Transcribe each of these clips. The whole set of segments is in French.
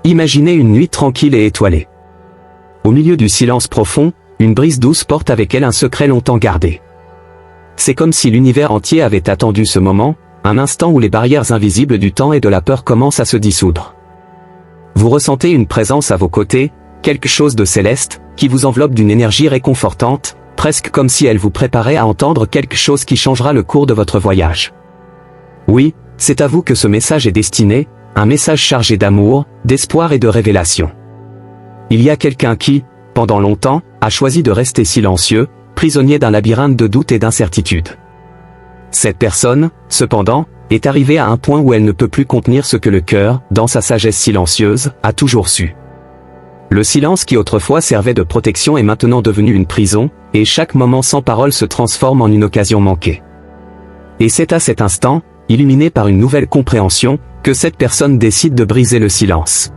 Imaginez une nuit tranquille et étoilée. Au milieu du silence profond, une brise douce porte avec elle un secret longtemps gardé. C'est comme si l'univers entier avait attendu ce moment, un instant où les barrières invisibles du temps et de la peur commencent à se dissoudre. Vous ressentez une présence à vos côtés, quelque chose de céleste, qui vous enveloppe d'une énergie réconfortante, presque comme si elle vous préparait à entendre quelque chose qui changera le cours de votre voyage. Oui, c'est à vous que ce message est destiné, un message chargé d'amour, d'espoir et de révélation. Il y a quelqu'un qui, pendant longtemps, a choisi de rester silencieux, prisonnier d'un labyrinthe de doutes et d'incertitudes. Cette personne, cependant, est arrivée à un point où elle ne peut plus contenir ce que le cœur, dans sa sagesse silencieuse, a toujours su. Le silence qui autrefois servait de protection est maintenant devenu une prison, et chaque moment sans parole se transforme en une occasion manquée. Et c'est à cet instant, illuminé par une nouvelle compréhension, que cette personne décide de briser le silence.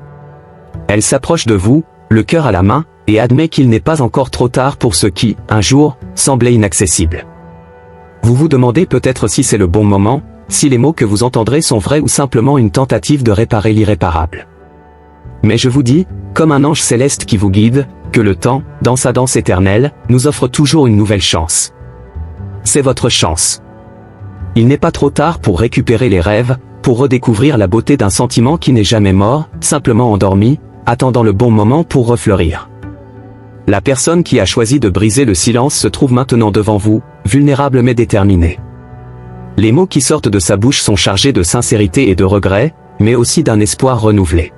Elle s'approche de vous, le cœur à la main, et admet qu'il n'est pas encore trop tard pour ce qui, un jour, semblait inaccessible. Vous vous demandez peut-être si c'est le bon moment, si les mots que vous entendrez sont vrais ou simplement une tentative de réparer l'irréparable. Mais je vous dis, comme un ange céleste qui vous guide, que le temps, dans sa danse éternelle, nous offre toujours une nouvelle chance. C'est votre chance. Il n'est pas trop tard pour récupérer les rêves, pour redécouvrir la beauté d'un sentiment qui n'est jamais mort, simplement endormi, attendant le bon moment pour refleurir. La personne qui a choisi de briser le silence se trouve maintenant devant vous, vulnérable mais déterminée. Les mots qui sortent de sa bouche sont chargés de sincérité et de regret, mais aussi d'un espoir renouvelé.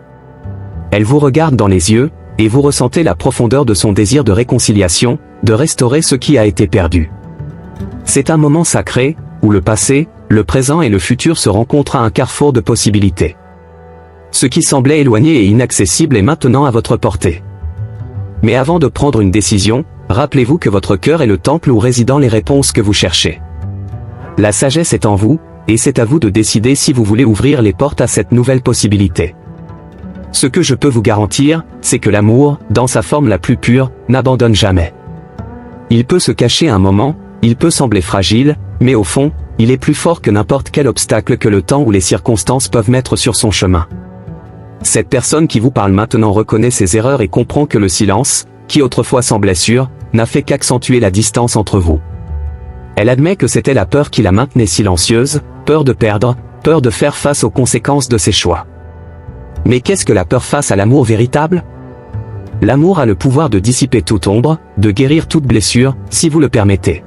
Elle vous regarde dans les yeux, et vous ressentez la profondeur de son désir de réconciliation, de restaurer ce qui a été perdu. C'est un moment sacré, où le passé, le présent et le futur se rencontrent à un carrefour de possibilités. Ce qui semblait éloigné et inaccessible est maintenant à votre portée. Mais avant de prendre une décision, rappelez-vous que votre cœur est le temple où résident les réponses que vous cherchez. La sagesse est en vous, et c'est à vous de décider si vous voulez ouvrir les portes à cette nouvelle possibilité. Ce que je peux vous garantir, c'est que l'amour, dans sa forme la plus pure, n'abandonne jamais. Il peut se cacher un moment, il peut sembler fragile, mais au fond, il est plus fort que n'importe quel obstacle que le temps ou les circonstances peuvent mettre sur son chemin. Cette personne qui vous parle maintenant reconnaît ses erreurs et comprend que le silence, qui autrefois semblait sûr, n'a fait qu'accentuer la distance entre vous. Elle admet que c'était la peur qui la maintenait silencieuse, peur de perdre, peur de faire face aux conséquences de ses choix. Mais qu'est-ce que la peur face à l'amour véritable ? L'amour a le pouvoir de dissiper toute ombre, de guérir toute blessure, si vous le permettez.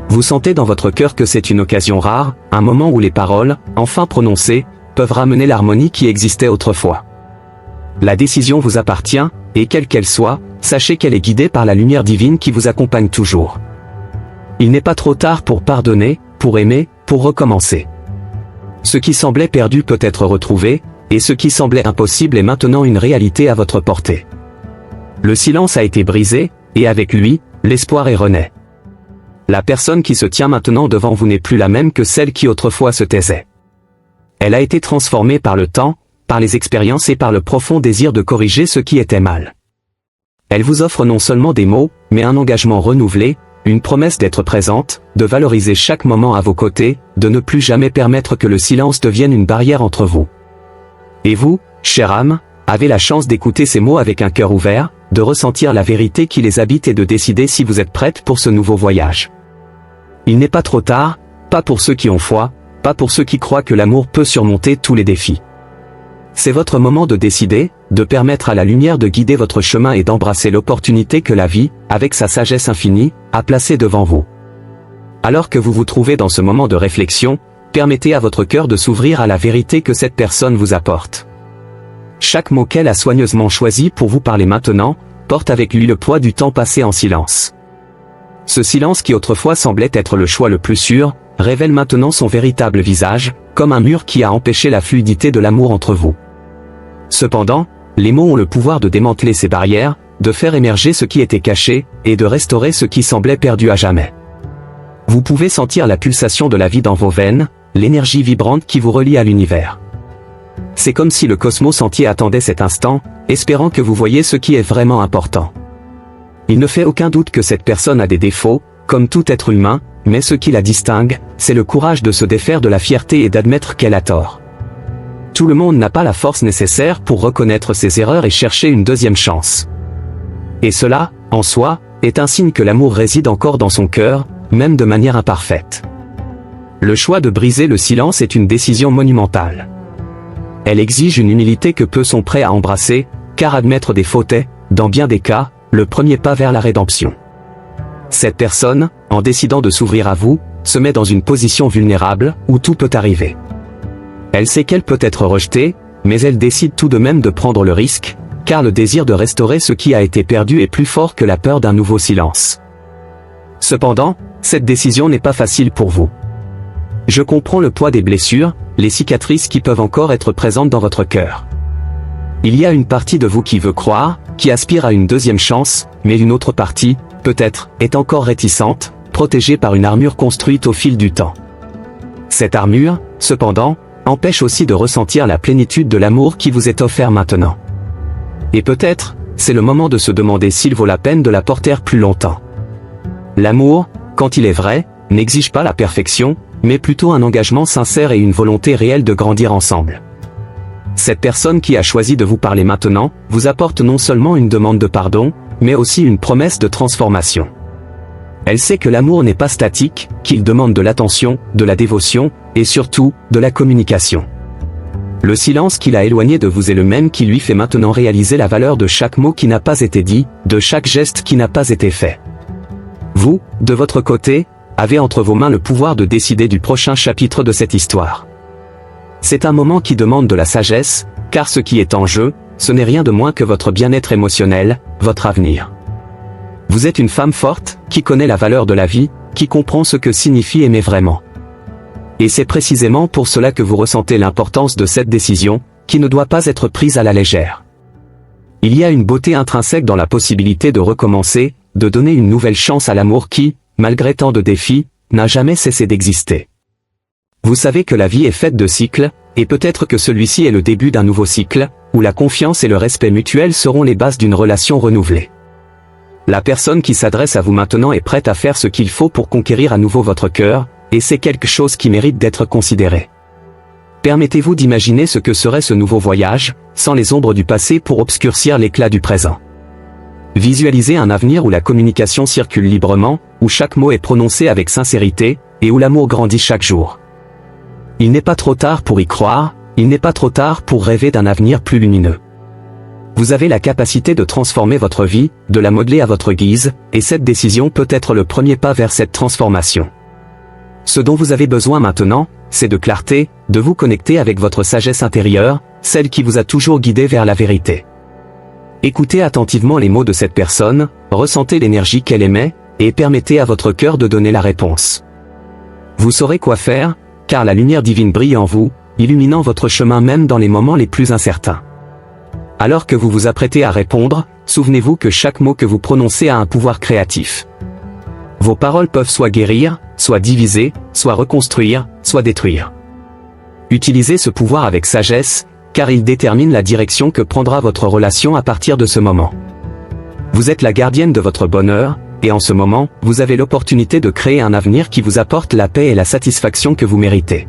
Vous sentez dans votre cœur que c'est une occasion rare, un moment où les paroles, enfin prononcées, peuvent ramener l'harmonie qui existait autrefois. La décision vous appartient, et quelle qu'elle soit, sachez qu'elle est guidée par la lumière divine qui vous accompagne toujours. Il n'est pas trop tard pour pardonner, pour aimer, pour recommencer. Ce qui semblait perdu peut être retrouvé, et ce qui semblait impossible est maintenant une réalité à votre portée. Le silence a été brisé, et avec lui, l'espoir est renaît. La personne qui se tient maintenant devant vous n'est plus la même que celle qui autrefois se taisait. Elle a été transformée par le temps, par les expériences et par le profond désir de corriger ce qui était mal. Elle vous offre non seulement des mots, mais un engagement renouvelé, une promesse d'être présente, de valoriser chaque moment à vos côtés, de ne plus jamais permettre que le silence devienne une barrière entre vous. Et vous, chère âme, avez la chance d'écouter ces mots avec un cœur ouvert, de ressentir la vérité qui les habite et de décider si vous êtes prête pour ce nouveau voyage. Il n'est pas trop tard, pas pour ceux qui ont foi, pas pour ceux qui croient que l'amour peut surmonter tous les défis. C'est votre moment de décider, de permettre à la lumière de guider votre chemin et d'embrasser l'opportunité que la vie, avec sa sagesse infinie, a placée devant vous. Alors que vous vous trouvez dans ce moment de réflexion, permettez à votre cœur de s'ouvrir à la vérité que cette personne vous apporte. Chaque mot qu'elle a soigneusement choisi pour vous parler maintenant, porte avec lui le poids du temps passé en silence. Ce silence qui autrefois semblait être le choix le plus sûr, révèle maintenant son véritable visage, comme un mur qui a empêché la fluidité de l'amour entre vous. Cependant, les mots ont le pouvoir de démanteler ces barrières, de faire émerger ce qui était caché, et de restaurer ce qui semblait perdu à jamais. Vous pouvez sentir la pulsation de la vie dans vos veines, l'énergie vibrante qui vous relie à l'univers. C'est comme si le cosmos entier attendait cet instant, espérant que vous voyiez ce qui est vraiment important. Il ne fait aucun doute que cette personne a des défauts, comme tout être humain, mais ce qui la distingue, c'est le courage de se défaire de la fierté et d'admettre qu'elle a tort. Tout le monde n'a pas la force nécessaire pour reconnaître ses erreurs et chercher une deuxième chance. Et cela, en soi, est un signe que l'amour réside encore dans son cœur, même de manière imparfaite. Le choix de briser le silence est une décision monumentale. Elle exige une humilité que peu sont prêts à embrasser, car admettre des fautes est, dans bien des cas, le premier pas vers la rédemption. Cette personne, en décidant de s'ouvrir à vous, se met dans une position vulnérable, où tout peut arriver. Elle sait qu'elle peut être rejetée, mais elle décide tout de même de prendre le risque, car le désir de restaurer ce qui a été perdu est plus fort que la peur d'un nouveau silence. Cependant, cette décision n'est pas facile pour vous. Je comprends le poids des blessures, les cicatrices qui peuvent encore être présentes dans votre cœur. Il y a une partie de vous qui veut croire, qui aspire à une deuxième chance, mais une autre partie, peut-être, est encore réticente, protégée par une armure construite au fil du temps. Cette armure, cependant, empêche aussi de ressentir la plénitude de l'amour qui vous est offert maintenant. Et peut-être, c'est le moment de se demander s'il vaut la peine de la porter plus longtemps. L'amour, quand il est vrai, n'exige pas la perfection, mais plutôt un engagement sincère et une volonté réelle de grandir ensemble. Cette personne qui a choisi de vous parler maintenant, vous apporte non seulement une demande de pardon, mais aussi une promesse de transformation. Elle sait que l'amour n'est pas statique, qu'il demande de l'attention, de la dévotion, et surtout, de la communication. Le silence qui l'a éloigné de vous est le même qui lui fait maintenant réaliser la valeur de chaque mot qui n'a pas été dit, de chaque geste qui n'a pas été fait. Vous, de votre côté, avez entre vos mains le pouvoir de décider du prochain chapitre de cette histoire. C'est un moment qui demande de la sagesse, car ce qui est en jeu, ce n'est rien de moins que votre bien-être émotionnel, votre avenir. Vous êtes une femme forte, qui connaît la valeur de la vie, qui comprend ce que signifie aimer vraiment. Et c'est précisément pour cela que vous ressentez l'importance de cette décision, qui ne doit pas être prise à la légère. Il y a une beauté intrinsèque dans la possibilité de recommencer, de donner une nouvelle chance à l'amour qui, malgré tant de défis, n'a jamais cessé d'exister. Vous savez que la vie est faite de cycles, et peut-être que celui-ci est le début d'un nouveau cycle, où la confiance et le respect mutuel seront les bases d'une relation renouvelée. La personne qui s'adresse à vous maintenant est prête à faire ce qu'il faut pour conquérir à nouveau votre cœur, et c'est quelque chose qui mérite d'être considéré. Permettez-vous d'imaginer ce que serait ce nouveau voyage, sans les ombres du passé pour obscurcir l'éclat du présent. Visualisez un avenir où la communication circule librement, où chaque mot est prononcé avec sincérité, et où l'amour grandit chaque jour. Il n'est pas trop tard pour y croire, il n'est pas trop tard pour rêver d'un avenir plus lumineux. Vous avez la capacité de transformer votre vie, de la modeler à votre guise, et cette décision peut être le premier pas vers cette transformation. Ce dont vous avez besoin maintenant, c'est de clarté, de vous connecter avec votre sagesse intérieure, celle qui vous a toujours guidé vers la vérité. Écoutez attentivement les mots de cette personne, ressentez l'énergie qu'elle émet, et permettez à votre cœur de donner la réponse. Vous saurez quoi faire, car la lumière divine brille en vous, illuminant votre chemin même dans les moments les plus incertains. Alors que vous vous apprêtez à répondre, souvenez-vous que chaque mot que vous prononcez a un pouvoir créatif. Vos paroles peuvent soit guérir, soit diviser, soit reconstruire, soit détruire. Utilisez ce pouvoir avec sagesse, car il détermine la direction que prendra votre relation à partir de ce moment. Vous êtes la gardienne de votre bonheur, et en ce moment, vous avez l'opportunité de créer un avenir qui vous apporte la paix et la satisfaction que vous méritez.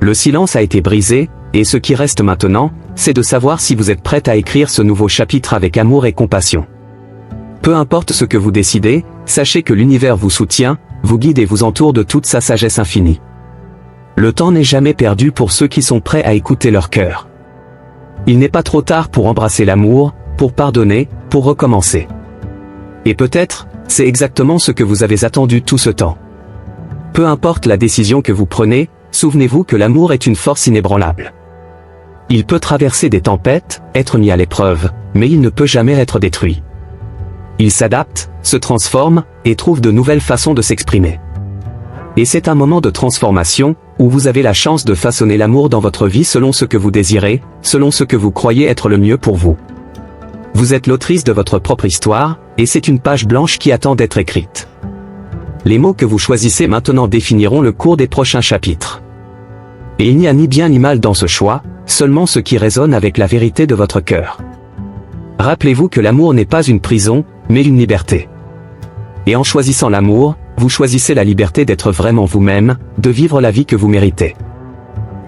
Le silence a été brisé, et ce qui reste maintenant, c'est de savoir si vous êtes prête à écrire ce nouveau chapitre avec amour et compassion. Peu importe ce que vous décidez, sachez que l'univers vous soutient, vous guide et vous entoure de toute sa sagesse infinie. Le temps n'est jamais perdu pour ceux qui sont prêts à écouter leur cœur. Il n'est pas trop tard pour embrasser l'amour, pour pardonner, pour recommencer. Et peut-être, c'est exactement ce que vous avez attendu tout ce temps. Peu importe la décision que vous prenez, souvenez-vous que l'amour est une force inébranlable. Il peut traverser des tempêtes, être mis à l'épreuve, mais il ne peut jamais être détruit. Il s'adapte, se transforme, et trouve de nouvelles façons de s'exprimer. Et c'est un moment de transformation, où vous avez la chance de façonner l'amour dans votre vie selon ce que vous désirez, selon ce que vous croyez être le mieux pour vous. Vous êtes l'autrice de votre propre histoire, et c'est une page blanche qui attend d'être écrite. Les mots que vous choisissez maintenant définiront le cours des prochains chapitres. Et il n'y a ni bien ni mal dans ce choix, seulement ce qui résonne avec la vérité de votre cœur. Rappelez-vous que l'amour n'est pas une prison, mais une liberté. Et en choisissant l'amour, vous choisissez la liberté d'être vraiment vous-même, de vivre la vie que vous méritez.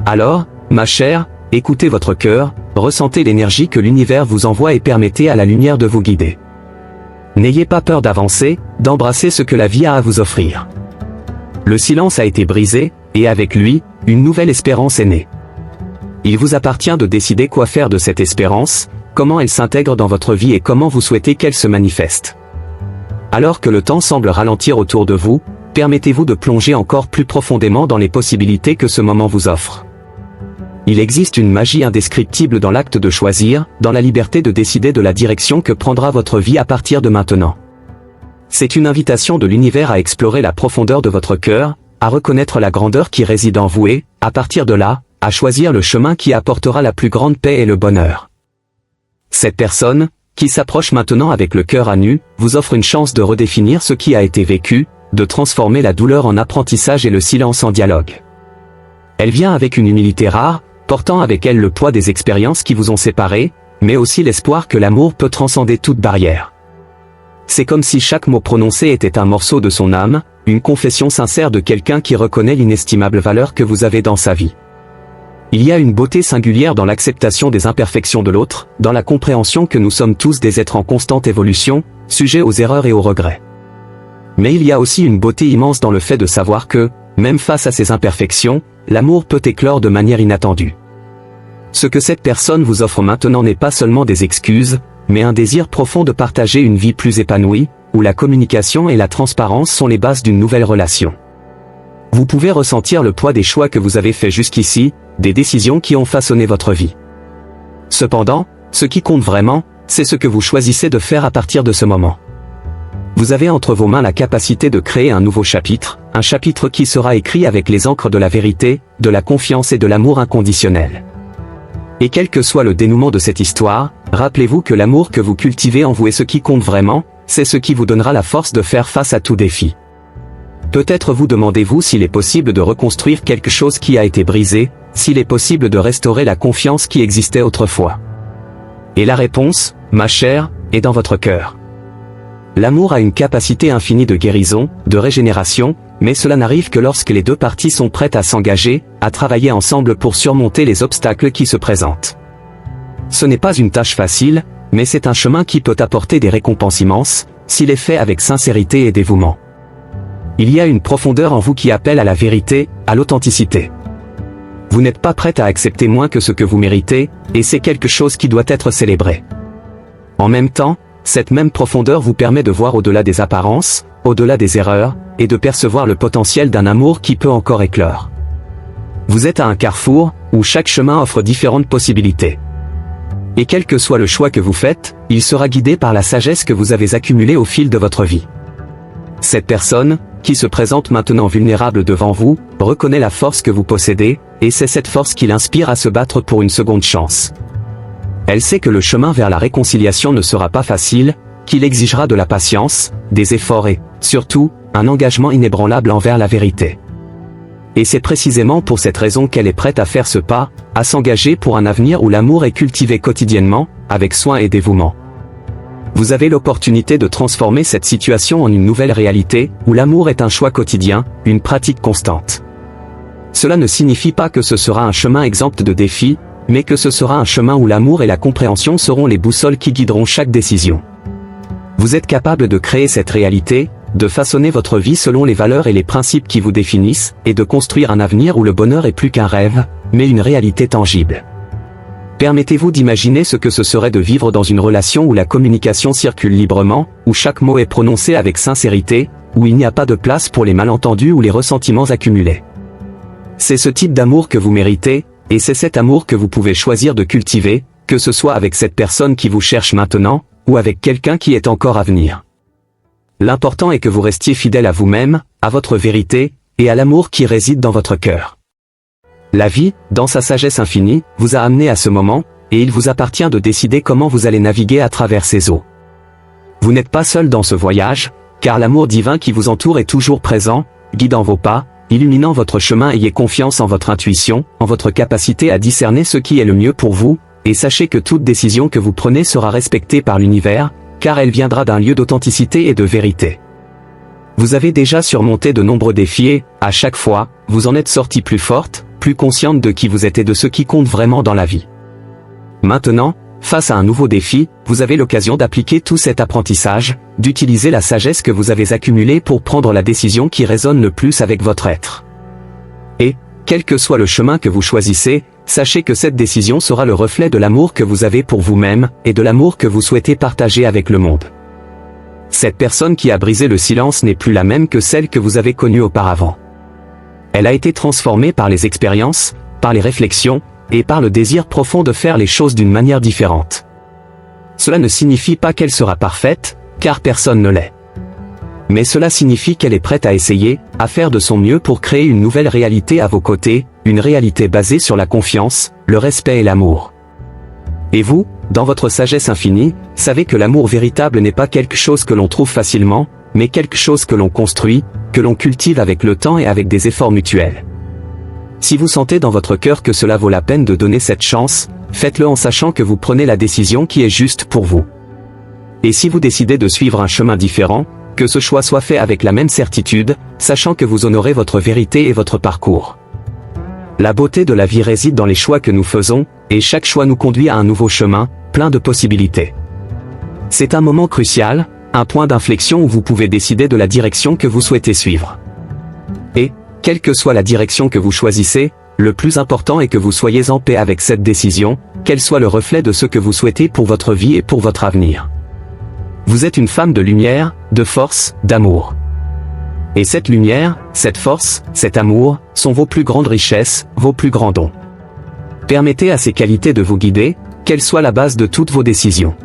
Alors, ma chère, écoutez votre cœur, ressentez l'énergie que l'univers vous envoie et permettez à la lumière de vous guider. N'ayez pas peur d'avancer, d'embrasser ce que la vie a à vous offrir. Le silence a été brisé, et avec lui, une nouvelle espérance est née. Il vous appartient de décider quoi faire de cette espérance, comment elle s'intègre dans votre vie et comment vous souhaitez qu'elle se manifeste. Alors que le temps semble ralentir autour de vous, permettez-vous de plonger encore plus profondément dans les possibilités que ce moment vous offre. Il existe une magie indescriptible dans l'acte de choisir, dans la liberté de décider de la direction que prendra votre vie à partir de maintenant. C'est une invitation de l'univers à explorer la profondeur de votre cœur, à reconnaître la grandeur qui réside en vous et, à partir de là, à choisir le chemin qui apportera la plus grande paix et le bonheur. Cette personne, qui s'approche maintenant avec le cœur à nu, vous offre une chance de redéfinir ce qui a été vécu, de transformer la douleur en apprentissage et le silence en dialogue. Elle vient avec une humilité rare, portant avec elle le poids des expériences qui vous ont séparés, mais aussi l'espoir que l'amour peut transcender toute barrière. C'est comme si chaque mot prononcé était un morceau de son âme, une confession sincère de quelqu'un qui reconnaît l'inestimable valeur que vous avez dans sa vie. Il y a une beauté singulière dans l'acceptation des imperfections de l'autre, dans la compréhension que nous sommes tous des êtres en constante évolution, sujets aux erreurs et aux regrets. Mais il y a aussi une beauté immense dans le fait de savoir que, même face à ces imperfections, l'amour peut éclore de manière inattendue. Ce que cette personne vous offre maintenant n'est pas seulement des excuses, mais un désir profond de partager une vie plus épanouie, où la communication et la transparence sont les bases d'une nouvelle relation. Vous pouvez ressentir le poids des choix que vous avez faits jusqu'ici, des décisions qui ont façonné votre vie. Cependant, ce qui compte vraiment, c'est ce que vous choisissez de faire à partir de ce moment. Vous avez entre vos mains la capacité de créer un nouveau chapitre, un chapitre qui sera écrit avec les encres de la vérité, de la confiance et de l'amour inconditionnel. Et quel que soit le dénouement de cette histoire, rappelez-vous que l'amour que vous cultivez en vous est ce qui compte vraiment, c'est ce qui vous donnera la force de faire face à tout défi. Peut-être vous demandez-vous s'il est possible de reconstruire quelque chose qui a été brisé, s'il est possible de restaurer la confiance qui existait autrefois. Et la réponse, ma chère, est dans votre cœur. L'amour a une capacité infinie de guérison, de régénération, mais cela n'arrive que lorsque les deux parties sont prêtes à s'engager, à travailler ensemble pour surmonter les obstacles qui se présentent. Ce n'est pas une tâche facile, mais c'est un chemin qui peut apporter des récompenses immenses, s'il est fait avec sincérité et dévouement. Il y a une profondeur en vous qui appelle à la vérité, à l'authenticité. Vous n'êtes pas prête à accepter moins que ce que vous méritez, et c'est quelque chose qui doit être célébré. En même temps, cette même profondeur vous permet de voir au-delà des apparences, au-delà des erreurs, et de percevoir le potentiel d'un amour qui peut encore éclore. Vous êtes à un carrefour, où chaque chemin offre différentes possibilités. Et quel que soit le choix que vous faites, il sera guidé par la sagesse que vous avez accumulée au fil de votre vie. Cette personne, qui se présente maintenant vulnérable devant vous, reconnaît la force que vous possédez, et c'est cette force qui l'inspire à se battre pour une seconde chance. Elle sait que le chemin vers la réconciliation ne sera pas facile, qu'il exigera de la patience, des efforts et, surtout, un engagement inébranlable envers la vérité. Et c'est précisément pour cette raison qu'elle est prête à faire ce pas, à s'engager pour un avenir où l'amour est cultivé quotidiennement, avec soin et dévouement. Vous avez l'opportunité de transformer cette situation en une nouvelle réalité, où l'amour est un choix quotidien, une pratique constante. Cela ne signifie pas que ce sera un chemin exempt de défis, mais que ce sera un chemin où l'amour et la compréhension seront les boussoles qui guideront chaque décision. Vous êtes capable de créer cette réalité, de façonner votre vie selon les valeurs et les principes qui vous définissent, et de construire un avenir où le bonheur est plus qu'un rêve, mais une réalité tangible. Permettez-vous d'imaginer ce que ce serait de vivre dans une relation où la communication circule librement, où chaque mot est prononcé avec sincérité, où il n'y a pas de place pour les malentendus ou les ressentiments accumulés. C'est ce type d'amour que vous méritez, et c'est cet amour que vous pouvez choisir de cultiver, que ce soit avec cette personne qui vous cherche maintenant, ou avec quelqu'un qui est encore à venir. L'important est que vous restiez fidèle à vous-même, à votre vérité, et à l'amour qui réside dans votre cœur. La vie, dans sa sagesse infinie, vous a amené à ce moment, et il vous appartient de décider comment vous allez naviguer à travers ces eaux. Vous n'êtes pas seul dans ce voyage, car l'amour divin qui vous entoure est toujours présent, guidant vos pas, illuminant votre chemin. Ayez confiance en votre intuition, en votre capacité à discerner ce qui est le mieux pour vous, et sachez que toute décision que vous prenez sera respectée par l'univers, car elle viendra d'un lieu d'authenticité et de vérité. Vous avez déjà surmonté de nombreux défis et, à chaque fois, vous en êtes sorti plus forte, plus consciente de qui vous êtes et de ce qui compte vraiment dans la vie. Maintenant, face à un nouveau défi, vous avez l'occasion d'appliquer tout cet apprentissage, d'utiliser la sagesse que vous avez accumulée pour prendre la décision qui résonne le plus avec votre être. Et, quel que soit le chemin que vous choisissez, sachez que cette décision sera le reflet de l'amour que vous avez pour vous-même, et de l'amour que vous souhaitez partager avec le monde. Cette personne qui a brisé le silence n'est plus la même que celle que vous avez connue auparavant. Elle a été transformée par les expériences, par les réflexions, et par le désir profond de faire les choses d'une manière différente. Cela ne signifie pas qu'elle sera parfaite, car personne ne l'est. Mais cela signifie qu'elle est prête à essayer, à faire de son mieux pour créer une nouvelle réalité à vos côtés, une réalité basée sur la confiance, le respect et l'amour. Et vous, dans votre sagesse infinie, savez que l'amour véritable n'est pas quelque chose que l'on trouve facilement, mais quelque chose que l'on construit, que l'on cultive avec le temps et avec des efforts mutuels. Si vous sentez dans votre cœur que cela vaut la peine de donner cette chance, faites-le en sachant que vous prenez la décision qui est juste pour vous. Et si vous décidez de suivre un chemin différent, que ce choix soit fait avec la même certitude, sachant que vous honorez votre vérité et votre parcours. La beauté de la vie réside dans les choix que nous faisons, et chaque choix nous conduit à un nouveau chemin, plein de possibilités. C'est un moment crucial, un point d'inflexion où vous pouvez décider de la direction que vous souhaitez suivre. Et, quelle que soit la direction que vous choisissez, le plus important est que vous soyez en paix avec cette décision, qu'elle soit le reflet de ce que vous souhaitez pour votre vie et pour votre avenir. Vous êtes une femme de lumière, de force, d'amour. Et cette lumière, cette force, cet amour, sont vos plus grandes richesses, vos plus grands dons. Permettez à ces qualités de vous guider, qu'elles soient la base de toutes vos décisions.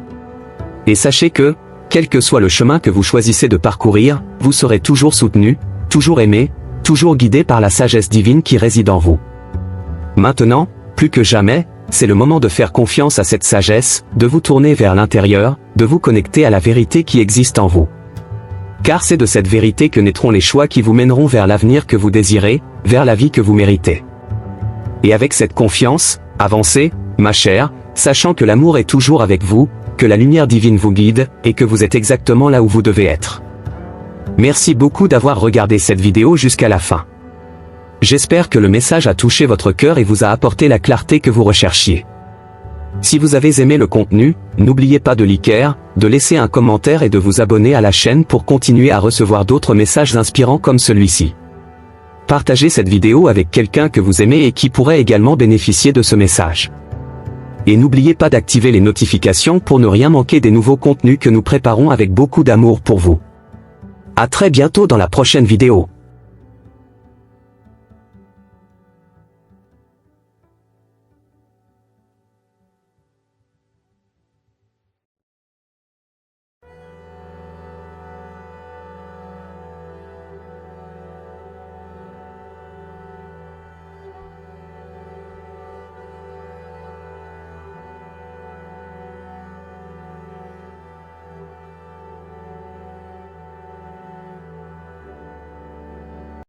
Et sachez que, quel que soit le chemin que vous choisissez de parcourir, vous serez toujours soutenu, toujours aimé, toujours guidé par la sagesse divine qui réside en vous. Maintenant, plus que jamais, c'est le moment de faire confiance à cette sagesse, de vous tourner vers l'intérieur, de vous connecter à la vérité qui existe en vous. Car c'est de cette vérité que naîtront les choix qui vous mèneront vers l'avenir que vous désirez, vers la vie que vous méritez. Et avec cette confiance, avancez, ma chère, sachant que l'amour est toujours avec vous, que la lumière divine vous guide, et que vous êtes exactement là où vous devez être. Merci beaucoup d'avoir regardé cette vidéo jusqu'à la fin. J'espère que le message a touché votre cœur et vous a apporté la clarté que vous recherchiez. Si vous avez aimé le contenu, n'oubliez pas de liker, de laisser un commentaire et de vous abonner à la chaîne pour continuer à recevoir d'autres messages inspirants comme celui-ci. Partagez cette vidéo avec quelqu'un que vous aimez et qui pourrait également bénéficier de ce message. Et n'oubliez pas d'activer les notifications pour ne rien manquer des nouveaux contenus que nous préparons avec beaucoup d'amour pour vous. À très bientôt dans la prochaine vidéo.